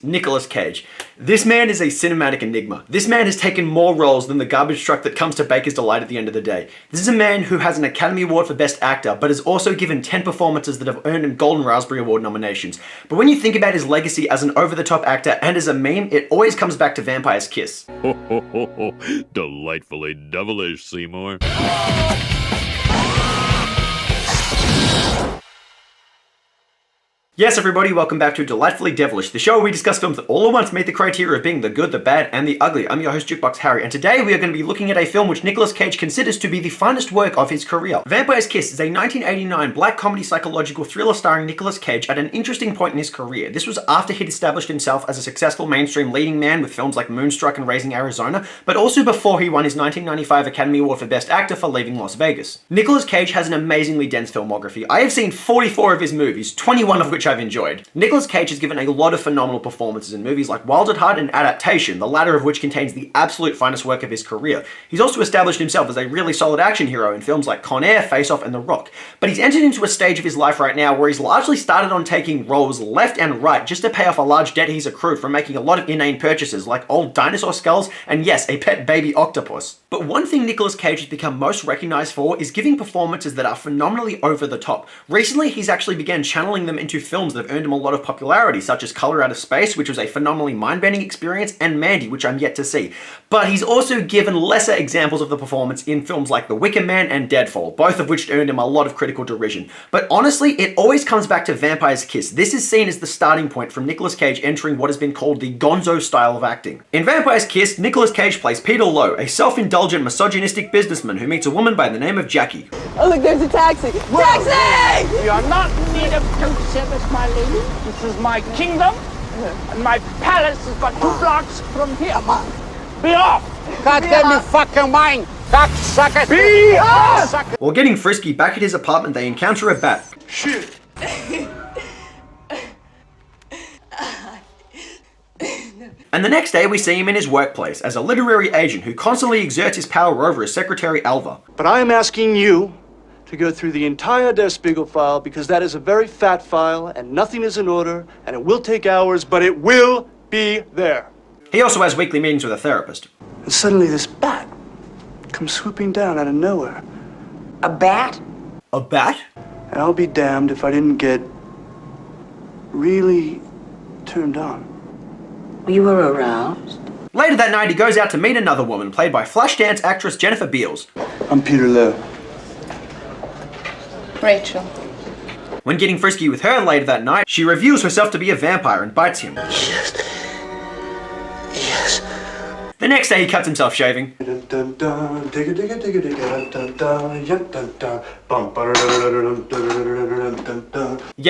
Nicolas Cage. This man is a cinematic enigma. This man has taken more roles than the garbage truck that comes to Baker's Delight at the end of the day. This is a man who has an Academy Award for Best Actor, but has also given 10 performances that have earned him Golden Raspberry Award nominations. But when you think about his legacy as an over-the-top actor and as a meme, it always comes back to Vampire's Kiss. Ho ho ho ho! Delightfully devilish, Seymour. Yes, everybody, welcome back to Delightfully Devilish, the show where we discuss films that all at once meet the criteria of being the good, the bad, and the ugly. I'm your host, Jukebox Harry, and today we are going to be looking at a film which Nicolas Cage considers to be the finest work of his career. Vampire's Kiss is a 1989 black comedy psychological thriller starring Nicolas Cage at an interesting point in his career. This was after he'd established himself as a successful mainstream leading man with films like Moonstruck and Raising Arizona, but also before he won his 1995 Academy Award for Best Actor for Leaving Las Vegas. Nicolas Cage has an amazingly dense filmography. I have seen 44 of his movies, 21 of which I've enjoyed. Nicolas Cage has given a lot of phenomenal performances in movies like Wild at Heart and Adaptation, the latter of which contains the absolute finest work of his career. He's also established himself as a really solid action hero in films like Con Air, Face Off, and The Rock. But he's entered into a stage of his life right now where he's largely started on taking roles left and right just to pay off a large debt he's accrued from making a lot of inane purchases like old dinosaur skulls and yes, a pet baby octopus. But one thing Nicolas Cage has become most recognized for is giving performances that are phenomenally over the top. Recently, he's actually began channeling them into films that have earned him a lot of popularity, such as Color Out of Space, which was a phenomenally mind-bending experience, and Mandy, which I'm yet to see. But he's also given lesser examples of the performance in films like The Wicker Man and Deadfall, both of which earned him a lot of critical derision. But honestly, it always comes back to Vampire's Kiss. This is seen as the starting point from Nicolas Cage entering what has been called the gonzo style of acting. In Vampire's Kiss, Nicolas Cage plays Peter Lowe, a self-indulgent, misogynistic businessman who meets a woman by the name of Jackie. Oh look, there's a taxi! Taxi! We are not in need of good service, my lady. This is my kingdom, and my palace is but 2 blocks from here. Be off! God damn me fucking mine! Cocksucker! Be off! While getting frisky back at his apartment, they encounter a bat. Shit! And the next day we see him in his workplace as a literary agent who constantly exerts his power over his secretary Alva. But I am asking you to go through the entire Der Spiegel file because that is a very fat file and nothing is in order and it will take hours, but it will be there. He also has weekly meetings with a therapist. And suddenly this bat comes swooping down out of nowhere. A bat? A bat? And I'll be damned if I didn't get really turned on. You were aroused? Later that night he goes out to meet another woman played by Flashdance actress Jennifer Beals. I'm Peter Lowe. Rachel. When getting frisky with her later that night, she reveals herself to be a vampire and bites him. Yes. Yes. The next day he cuts himself shaving. Yeah,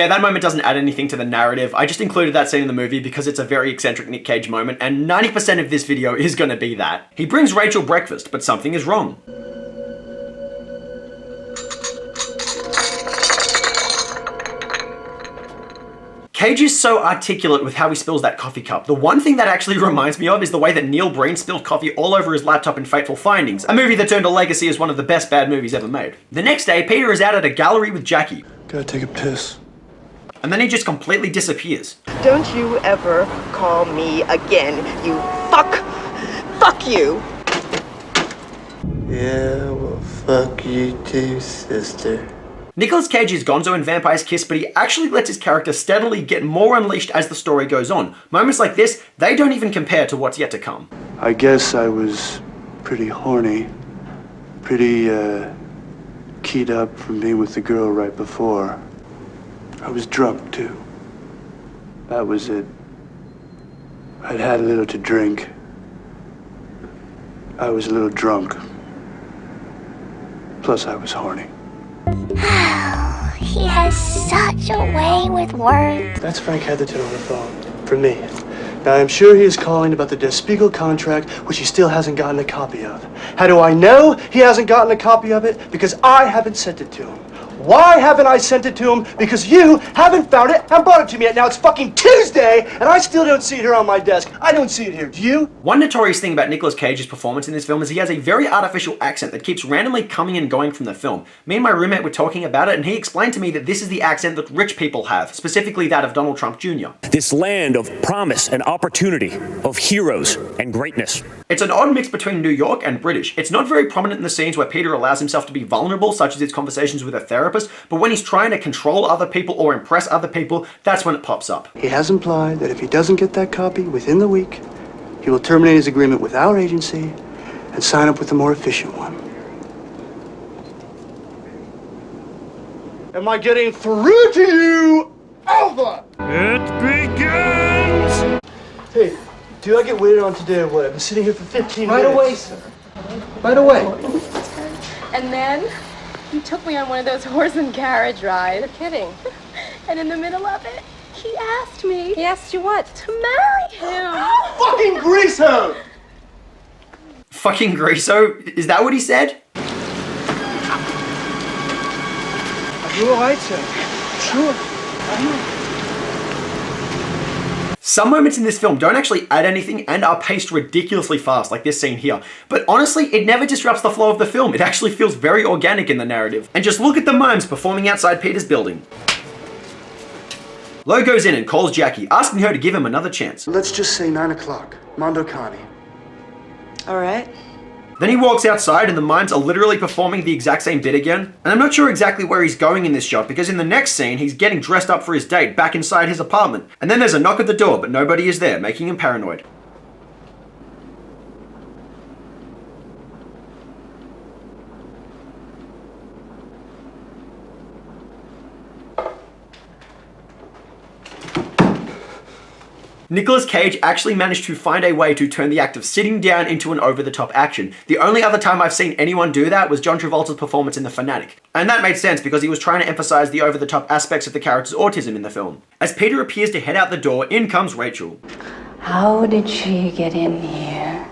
that moment doesn't add anything to the narrative. I just included that scene in the movie because it's a very eccentric Nick Cage moment, and 90% of this video is gonna be that. He brings Rachel breakfast, but something is wrong. Cage is so articulate with how he spills that coffee cup. The one thing that actually reminds me of is the way that Neil Breen spilled coffee all over his laptop in Fateful Findings, a movie that's earned a legacy as one of the best bad movies ever made. The next day, Peter is out at a gallery with Jackie. Gotta take a piss. And then he just completely disappears. Don't you ever call me again, you fuck! Fuck you! Yeah, well, fuck you too, sister. Nicolas Cage is gonzo in Vampire's Kiss, but he actually lets his character steadily get more unleashed as the story goes on. Moments like this, they don't even compare to what's yet to come. I guess I was pretty horny. Pretty, keyed up from being with the girl right before. I was drunk, too. That was it. I'd had a little to drink. I was a little drunk. Plus, I was horny. He has such a way with words. That's Frank Heatherton on the phone. For me. Now, I'm sure he is calling about the Der Spiegel contract, which he still hasn't gotten a copy of. How do I know he hasn't gotten a copy of it? Because I haven't sent it to him. Why haven't I sent it to him? Because you haven't found it and brought it to me yet. Now it's fucking Tuesday, and I still don't see it here on my desk. I don't see it here. Do you? One notorious thing about Nicolas Cage's performance in this film is he has a very artificial accent that keeps randomly coming and going from the film. Me and my roommate were talking about it, and he explained to me that this is the accent that rich people have, specifically that of Donald Trump Jr. This land of promise and opportunity, of heroes and greatness. It's an odd mix between New York and British. It's not very prominent in the scenes where Peter allows himself to be vulnerable, such as his conversations with a therapist, but when he's trying to control other people or impress other people, that's when it pops up. He has implied that if he doesn't get that copy within the week, he will terminate his agreement with our agency and sign up with a more efficient one. Am I getting through to you, Alva? It begins! Hey, do I get waited on today or what? I've been sitting here for 15 minutes. Right away, sir. Right away. And then he took me on one of those horse and carriage rides. You're kidding. And in the middle of it, he asked me. He asked you what? To marry him. Fucking Greaso! Fucking Greaso? Is that what he said? Are you alright, sir? Sure. I know. Some moments in this film don't actually add anything and are paced ridiculously fast, like this scene here. But honestly, it never disrupts the flow of the film. It actually feels very organic in the narrative. And just look at the mimes performing outside Peter's building. Lo goes in and calls Jackie, asking her to give him another chance. Let's just say 9 o'clock. Mondo Cani. All right. Then he walks outside and the mimes are literally performing the exact same bit again. And I'm not sure exactly where he's going in this shot, because in the next scene, he's getting dressed up for his date back inside his apartment. And then there's a knock at the door, but nobody is there, making him paranoid. Nicolas Cage actually managed to find a way to turn the act of sitting down into an over-the-top action. The only other time I've seen anyone do that was John Travolta's performance in The Fanatic. And that made sense because he was trying to emphasize the over-the-top aspects of the character's autism in the film. As Peter appears to head out the door, in comes Rachel. How did she get in here?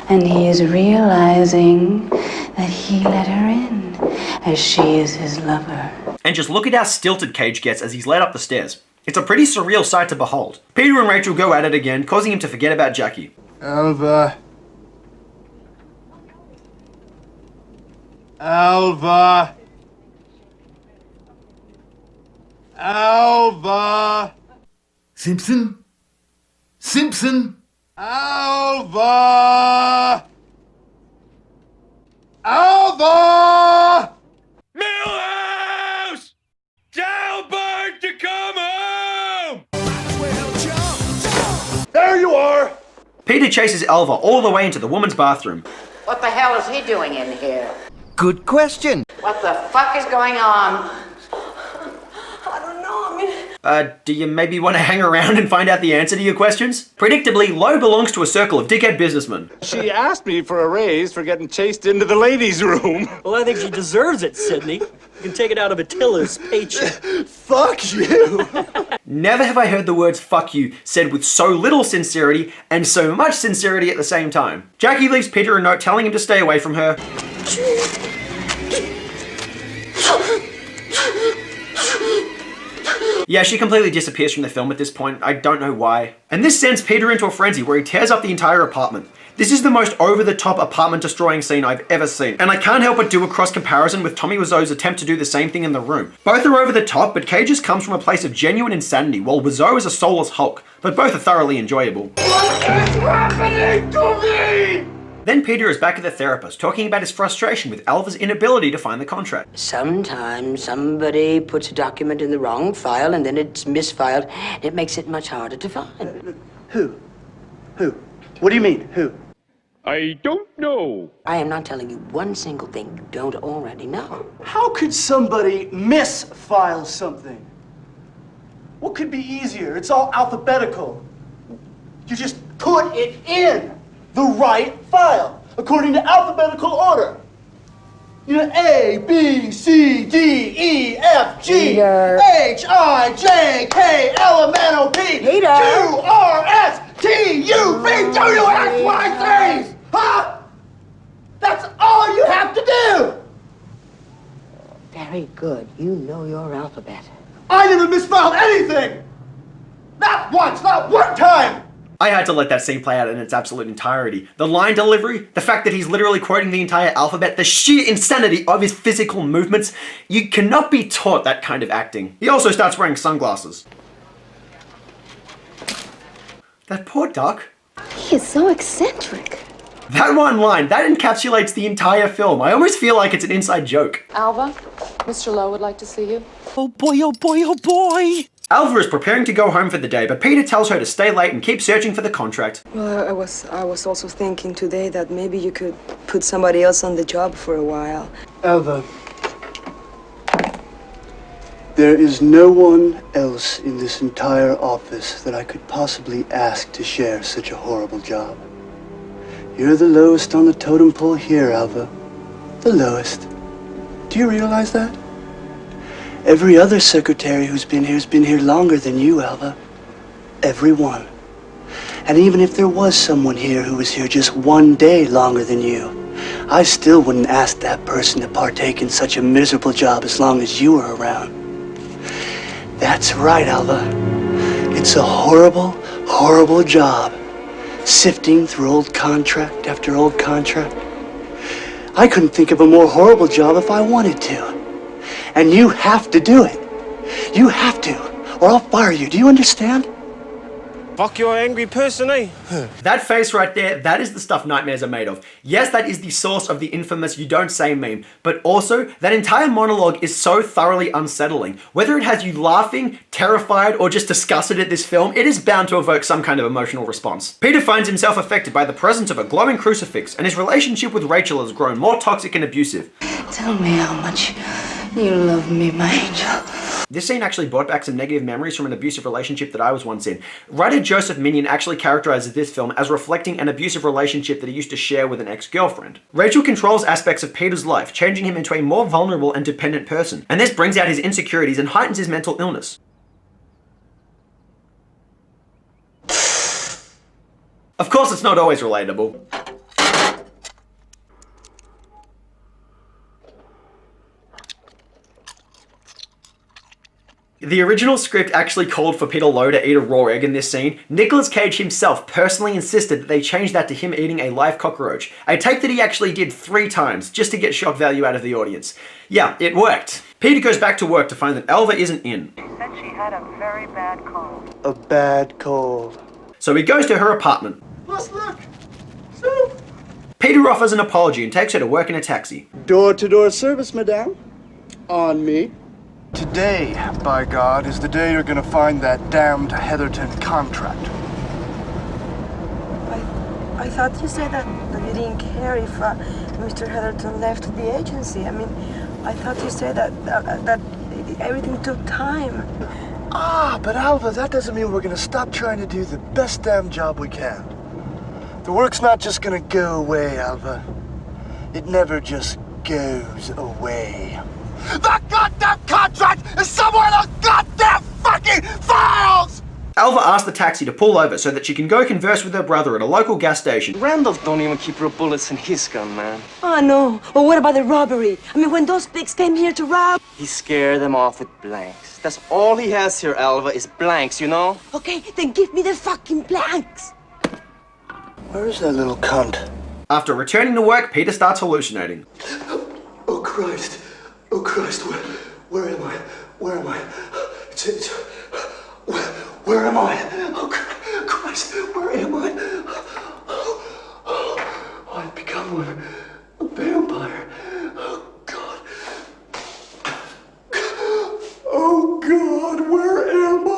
And he is realizing that he let her in, as she is his lover. And just look at how stilted Cage gets as he's led up the stairs. It's a pretty surreal sight to behold. Peter and Rachel go at it again, causing him to forget about Jackie. Alva. Alva. Alva. Simpson? Simpson? Alva. Alva. Millhouse! Tell Bart to come home! There you are. Peter chases Alva all the way into the woman's bathroom. What the hell is he doing in here? Good question. What the fuck is going on? I don't know. I mean, Do you maybe want to hang around and find out the answer to your questions? Predictably, Lo belongs to a circle of dickhead businessmen. She asked me for a raise for getting chased into the ladies' room. Well, I think she deserves it, Sydney. You can take it out of Attila's paycheck. Fuck you. Never have I heard the words fuck you said with so little sincerity and so much sincerity at the same time. Jackie leaves Peter a note telling him to stay away from her. Yeah, she completely disappears from the film at this point. I don't know why. And this sends Peter into a frenzy where he tears up the entire apartment. This is the most over-the-top apartment-destroying scene I've ever seen, and I can't help but do a cross-comparison with Tommy Wiseau's attempt to do the same thing in The Room. Both are over-the-top, but Cage's comes from a place of genuine insanity, while Wiseau is a soulless Hulk, but both are thoroughly enjoyable. What is happening to me? Then Peter is back at the therapist, talking about his frustration with Alva's inability to find the contract. Sometimes somebody puts a document in the wrong file and then it's misfiled. It makes it much harder to find. Who? Who? What do you mean, who? I don't know. I am not telling you one single thing you don't already know. How could somebody misfile something? What could be easier? It's all alphabetical. You just put it in the right file, according to alphabetical order. You know, A, B, C, D, E, F, G, Peter. H, I, J, K, L, M, N, O, P, Peter. Q, R, S, T, U, V, W, X, Y, Z. Huh? That's all you have to do. Very good. You know your alphabet. I never misfiled anything! Not once, not one time! I had to let that scene play out in its absolute entirety. The line delivery, the fact that he's literally quoting the entire alphabet, the sheer insanity of his physical movements. You cannot be taught that kind of acting. He also starts wearing sunglasses. That poor duck. He is so eccentric. That one line, that encapsulates the entire film. I almost feel like it's an inside joke. Alva, Mr. Lowe would like to see you. Oh boy, oh boy, oh boy! Alva is preparing to go home for the day, but Peter tells her to stay late and keep searching for the contract. Well, I was also thinking today that maybe you could put somebody else on the job for a while. Alva, there is no one else in this entire office that I could possibly ask to share such a horrible job. You're the lowest on the totem pole here, Alva. The lowest. Do you realize that? Every other secretary who's been here has been here longer than you, Alva. Every one. And even if there was someone here who was here just one day longer than you, I still wouldn't ask that person to partake in such a miserable job as long as you were around. That's right, Alva. It's a horrible, horrible job. Sifting through old contract after old contract. I couldn't think of a more horrible job if I wanted to. And you have to do it. You have to, or I'll fire you. Do you understand? Fuck, you're an angry person, eh? That face right there, that is the stuff nightmares are made of. Yes, that is the source of the infamous "you don't say" meme, but also, that entire monologue is so thoroughly unsettling. Whether it has you laughing, terrified, or just disgusted at this film, it is bound to evoke some kind of emotional response. Peter finds himself affected by the presence of a glowing crucifix, and his relationship with Rachel has grown more toxic and abusive. Tell me how much you love me, my angel. This scene actually brought back some negative memories from an abusive relationship that I was once in. Writer Joseph Minion actually characterizes this film as reflecting an abusive relationship that he used to share with an ex-girlfriend. Rachel controls aspects of Peter's life, changing him into a more vulnerable and dependent person, and this brings out his insecurities and heightens his mental illness. Of course, it's not always relatable. The original script actually called for Peter Lowe to eat a raw egg in this scene. Nicolas Cage himself personally insisted that they change that to him eating a live cockroach. A take that he actually did 3 times, just to get shock value out of the audience. Yeah, it worked. Peter goes back to work to find that Alva isn't in. She said she had a very bad cold. A bad cold. So he goes to her apartment. Let's look. Soup. Peter offers an apology and takes her to work in a taxi. Door-to-door service, madame. On me. Today, by God, is the day you're gonna find that damned Heatherton contract. I thought you said that you didn't care if Mr. Heatherton left the agency. I mean, I thought you said that everything took time. Ah, but Alva, that doesn't mean we're gonna stop trying to do the best damn job we can. The work's not just gonna go away, Alva. It never just goes away. The goddamn contract is somewhere in those goddamn fucking files! Alva asks the taxi to pull over so that she can go converse with her brother at a local gas station. Randolph don't even keep real bullets in his gun, man. Oh, no. But what about the robbery? I mean, when those pigs came here to rob... He scared them off with blanks. That's all he has here, Alva, is blanks, you know? Okay, then give me the fucking blanks. Where is that little cunt? After returning to work, Peter starts hallucinating. Oh, Christ. Oh, Christ, where am I? Where am I? Where am I? Oh, Christ, where am I? Oh, I've become a vampire. Oh, God. Oh, God, where am I?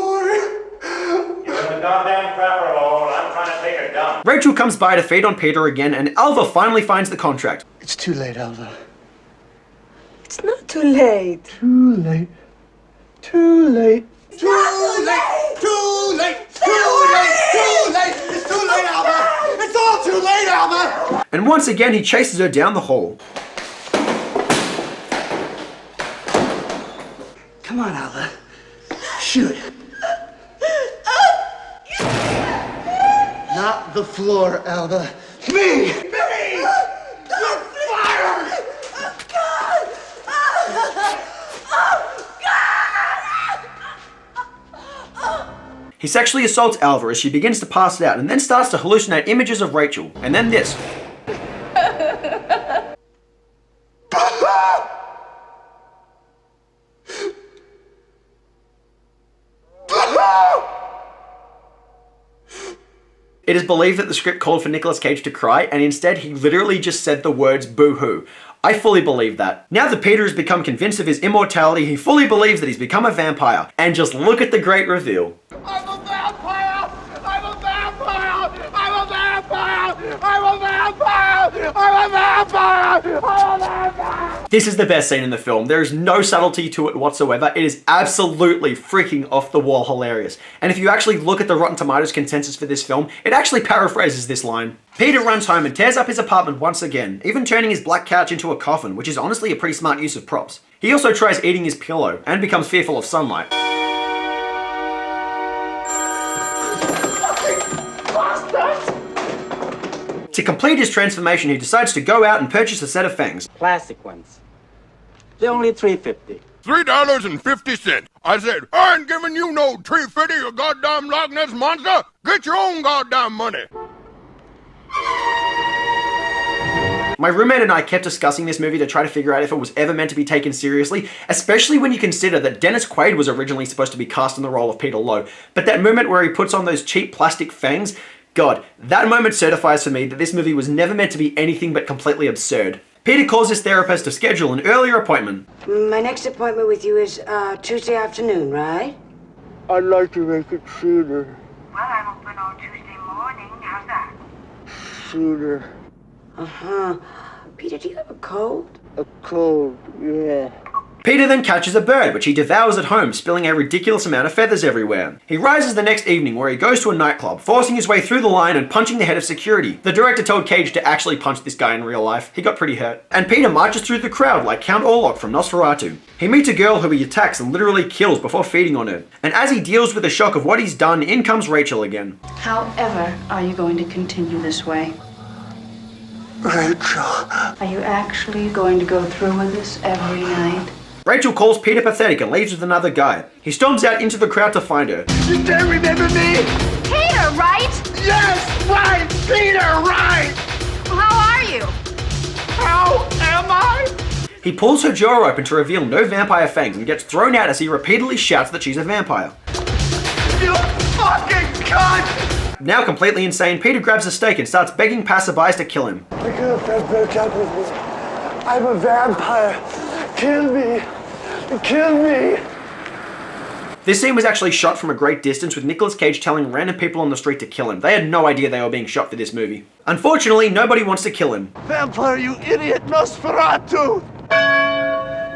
You're in the goddamn crapper hole. I'm trying to take a dump. Rachel comes by to feed on Peter again, and Alva finally finds the contract. It's too late, Alva. It's not too late. Too late. Too late. Too late! Too late! Too late! Too late! It's too late, Alva! It's all too late, Alva! And once again, he chases her down the hall. Come on, Alva. Shoot. Not the floor, Alva. Me! You're fired! God! He sexually assaults Alva as she begins to pass out and then starts to hallucinate images of Rachel. And then this. It is believed that the script called for Nicolas Cage to cry, and instead he literally just said the words boo-hoo. I fully believe that. Now that Peter has become convinced of his immortality, he fully believes that he's become a vampire. And just look at the great reveal. I'm a vampire! I'm a vampire! I'm a vampire! I'm a vampire! I'm a vampire! I'm a vampire! This is the best scene in the film. There is no subtlety to it whatsoever. It is absolutely freaking off the wall hilarious. And if you actually look at the Rotten Tomatoes consensus for this film, it actually paraphrases this line. Peter runs home and tears up his apartment once again, even turning his black couch into a coffin, which is honestly a pretty smart use of props. He also tries eating his pillow and becomes fearful of sunlight. To complete his transformation, he decides to go out and purchase a set of fangs. Plastic ones. They're only $3.50. $3.50. I said, I ain't giving you no $3.50, you goddamn Loch Ness monster. Get your own goddamn money. My roommate and I kept discussing this movie to try to figure out if it was ever meant to be taken seriously, especially when you consider that Dennis Quaid was originally supposed to be cast in the role of Peter Lowe. But that moment where he puts on those cheap plastic fangs, God, that moment certifies for me that this movie was never meant to be anything but completely absurd. Peter calls his therapist to schedule an earlier appointment. My next appointment with you is Tuesday afternoon, right? I'd like to make it sooner. Well, I'm open all Tuesday morning. How's that? Sooner. Uh-huh. Peter, do you have a cold? A cold, yeah. Peter then catches a bird, which he devours at home, spilling a ridiculous amount of feathers everywhere. He rises the next evening where he goes to a nightclub, forcing his way through the line and punching the head of security. The director told Cage to actually punch this guy in real life. He got pretty hurt. And Peter marches through the crowd like Count Orlok from Nosferatu. He meets a girl who he attacks and literally kills before feeding on her. And as he deals with the shock of what he's done, in comes Rachel again. However, are you going to continue this way? Rachel. Are you actually going to go through with this every night? Rachel calls Peter pathetic and leaves with another guy. He storms out into the crowd to find her. You don't remember me? Peter, right? Yes, right! Peter, right! How are you? How am I? He pulls her jaw open to reveal no vampire fangs and gets thrown out as he repeatedly shouts that she's a vampire. You fucking cunt! Now completely insane, Peter grabs a stake and starts begging passerbys to kill him. My girlfriend broke up with me. I'm a vampire. Kill me. Kill me. This scene was actually shot from a great distance, with Nicolas Cage telling random people on the street to kill him. They had no idea they were being shot for this movie. Unfortunately, nobody wants to kill him. Vampire, you idiot! Nosferatu!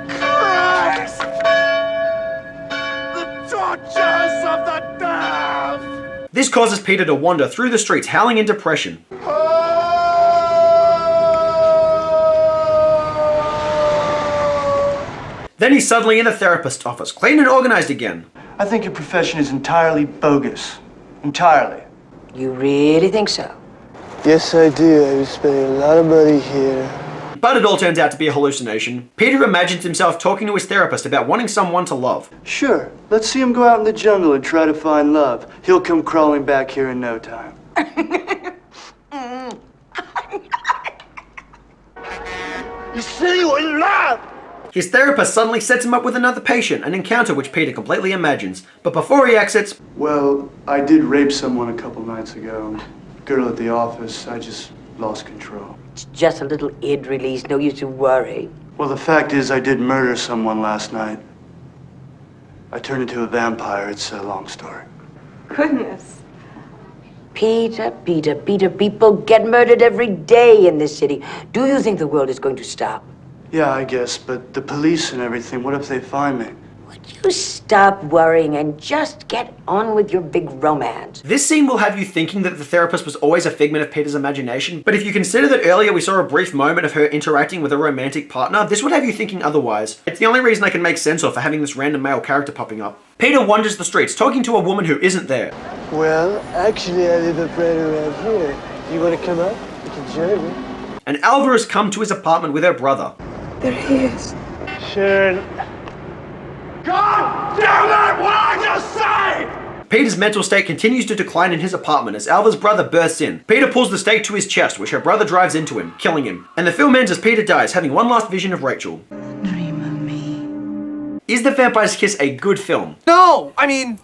Christ! The tortures of the damned! This causes Peter to wander through the streets, howling in depression. Then he's suddenly in the therapist's office, clean and organized again. I think your profession is entirely bogus. Entirely. You really think so? Yes, I do. I was spending a lot of money here. But it all turns out to be a hallucination. Peter imagines himself talking to his therapist about wanting someone to love. Sure. Let's see him go out in the jungle and try to find love. He'll come crawling back here in no time. You see, we laugh! His therapist suddenly sets him up with another patient, an encounter which Peter completely imagines. But before he exits... Well, I did rape someone a couple nights ago. Girl at the office, I just lost control. It's just a little id release, no use to worry. Well, the fact is I did murder someone last night. I turned into a vampire. It's a long story. Goodness. Peter, people get murdered every day in this city. Do you think the world is going to stop? Yeah, I guess, but the police and everything, what if they find me? You stop worrying and just get on with your big romance. This scene will have you thinking that the therapist was always a figment of Peter's imagination, but if you consider that earlier we saw a brief moment of her interacting with a romantic partner, this would have you thinking otherwise. It's the only reason I can make sense of for having this random male character popping up. Peter wanders the streets, talking to a woman who isn't there. Well, actually, I live up right around here. You want to come up? You can join me. And Alva has come to his apartment with her brother. There he is. Sharon. God damn it! What did I just say? Peter's mental state continues to decline in his apartment as Alva's brother bursts in. Peter pulls the stake to his chest, which her brother drives into him, killing him. And the film ends as Peter dies, having one last vision of Rachel. Dream of me. Is The Vampire's Kiss a good film? No! I mean,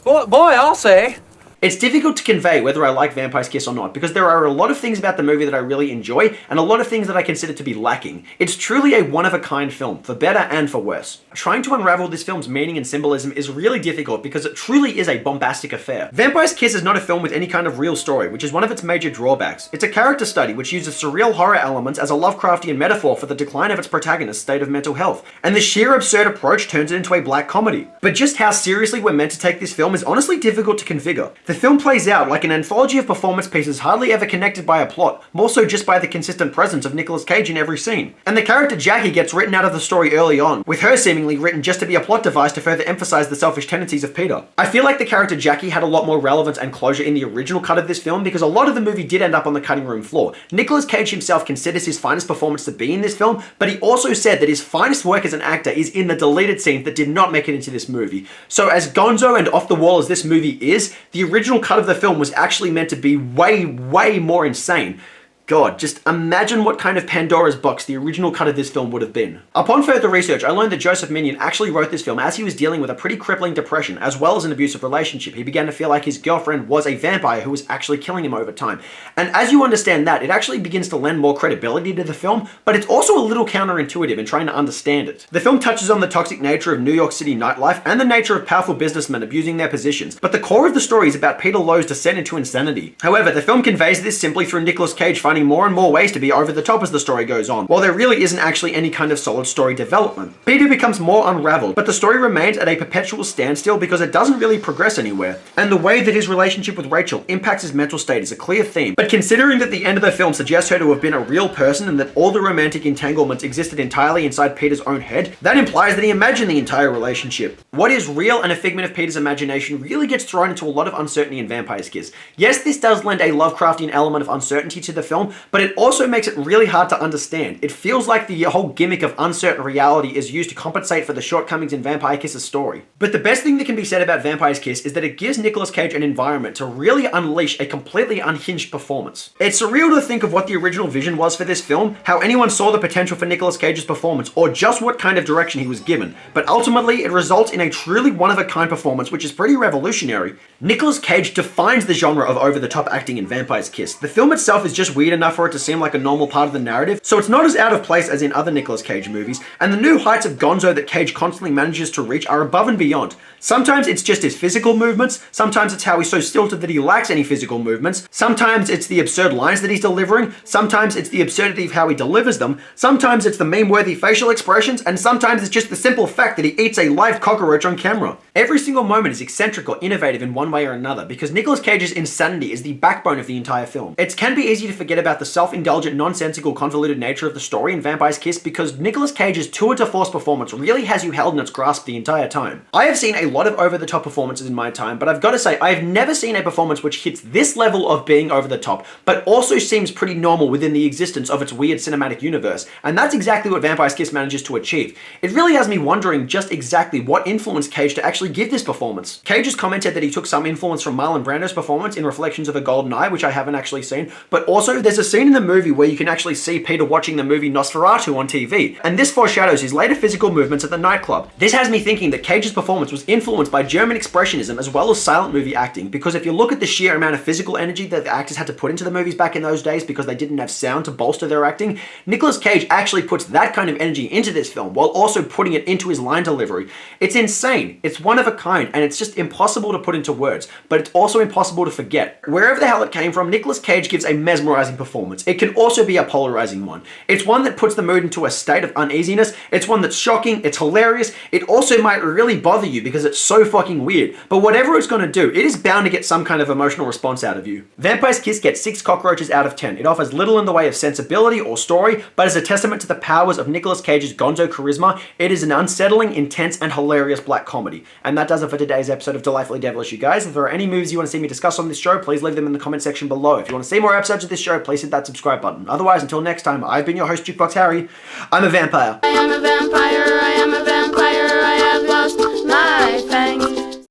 boy, I'll say. It's difficult to convey whether I like Vampire's Kiss or not, because there are a lot of things about the movie that I really enjoy, and a lot of things that I consider to be lacking. It's truly a one-of-a-kind film, for better and for worse. Trying to unravel this film's meaning and symbolism is really difficult because it truly is a bombastic affair. Vampire's Kiss is not a film with any kind of real story, which is one of its major drawbacks. It's a character study which uses surreal horror elements as a Lovecraftian metaphor for the decline of its protagonist's state of mental health, and the sheer absurd approach turns it into a black comedy. But just how seriously we're meant to take this film is honestly difficult to configure. The film plays out like an anthology of performance pieces hardly ever connected by a plot, more so just by the consistent presence of Nicolas Cage in every scene. And the character Jackie gets written out of the story early on, with her seemingly written just to be a plot device to further emphasize the selfish tendencies of Peter. I feel like the character Jackie had a lot more relevance and closure in the original cut of this film because a lot of the movie did end up on the cutting room floor. Nicolas Cage himself considers his finest performance to be in this film, but he also said that his finest work as an actor is in the deleted scenes that did not make it into this movie. So as gonzo and off the wall as this movie is, the original cut of the film was actually meant to be way more insane. God, just imagine what kind of Pandora's box the original cut of this film would have been. Upon further research, I learned that Joseph Minion actually wrote this film as he was dealing with a pretty crippling depression, as well as an abusive relationship. He began to feel like his girlfriend was a vampire who was actually killing him over time. And as you understand that, it actually begins to lend more credibility to the film, but it's also a little counterintuitive in trying to understand it. The film touches on the toxic nature of New York City nightlife and the nature of powerful businessmen abusing their positions, but the core of the story is about Peter Lowe's descent into insanity. However, the film conveys this simply through Nicolas Cage finding more and more ways to be over the top as the story goes on, while there really isn't actually any kind of solid story development. Peter becomes more unraveled, but the story remains at a perpetual standstill because it doesn't really progress anywhere. And the way that his relationship with Rachel impacts his mental state is a clear theme, but considering that the end of the film suggests her to have been a real person and that all the romantic entanglements existed entirely inside Peter's own head, that implies that he imagined the entire relationship. What is real and a figment of Peter's imagination really gets thrown into a lot of uncertainty in Vampire's Kiss. Yes, this does lend a Lovecraftian element of uncertainty to the film, but it also makes it really hard to understand. It feels like the whole gimmick of uncertain reality is used to compensate for the shortcomings in Vampire Kiss's story. But the best thing that can be said about Vampire's Kiss is that it gives Nicolas Cage an environment to really unleash a completely unhinged performance. It's surreal to think of what the original vision was for this film, how anyone saw the potential for Nicolas Cage's performance, or just what kind of direction he was given. But ultimately, it results in a truly one-of-a-kind performance, which is pretty revolutionary. Nicolas Cage defines the genre of over-the-top acting in Vampire's Kiss. The film itself is just weird enough for it to seem like a normal part of the narrative, so it's not as out of place as in other Nicolas Cage movies, and the new heights of gonzo that Cage constantly manages to reach are above and beyond. Sometimes it's just his physical movements, sometimes it's how he's so stilted that he lacks any physical movements, sometimes it's the absurd lines that he's delivering, sometimes it's the absurdity of how he delivers them, sometimes it's the meme-worthy facial expressions, and sometimes it's just the simple fact that he eats a live cockroach on camera. Every single moment is eccentric or innovative in one way or another, because Nicolas Cage's insanity is the backbone of the entire film. It can be easy to forget about the self-indulgent, nonsensical, convoluted nature of the story in Vampire's Kiss because Nicolas Cage's tour de force performance really has you held in its grasp the entire time. I have seen a lot of over-the-top performances in my time, but I've got to say, I've never seen a performance which hits this level of being over the top, but also seems pretty normal within the existence of its weird cinematic universe, and that's exactly what Vampire's Kiss manages to achieve. It really has me wondering just exactly what influenced Cage to actually give this performance. Cage has commented that he took some influence from Marlon Brando's performance in Reflections of a Golden Eye, which I haven't actually seen, but also there's a scene in the movie where you can actually see Peter watching the movie Nosferatu on TV, and this foreshadows his later physical movements at the nightclub. This has me thinking that Cage's performance was influenced by German expressionism as well as silent movie acting, because if you look at the sheer amount of physical energy that the actors had to put into the movies back in those days because they didn't have sound to bolster their acting, Nicolas Cage actually puts that kind of energy into this film while also putting it into his line delivery. It's insane, it's one of a kind, and it's just impossible to put into words, but it's also impossible to forget. Wherever the hell it came from, Nicolas Cage gives a mesmerizing performance. It can also be a polarizing one. It's one that puts the mood into a state of uneasiness, it's one that's shocking, it's hilarious, it also might really bother you because it's so fucking weird, but whatever it's gonna do, it is bound to get some kind of emotional response out of you. Vampire's Kiss gets 6 cockroaches out of 10. It offers little in the way of sensibility or story, but as a testament to the powers of Nicolas Cage's gonzo charisma, it is an unsettling, intense, and hilarious black comedy. And that does it for today's episode of Delightfully Devilish, you guys. If there are any movies you want to see me discuss on this show, please leave them in the comment section below. If you want to see more episodes of this show, please hit that subscribe button. Otherwise, until next time, I've been your host, Jukebox Harry. I'm a vampire. I am a vampire, I am a vampire, I am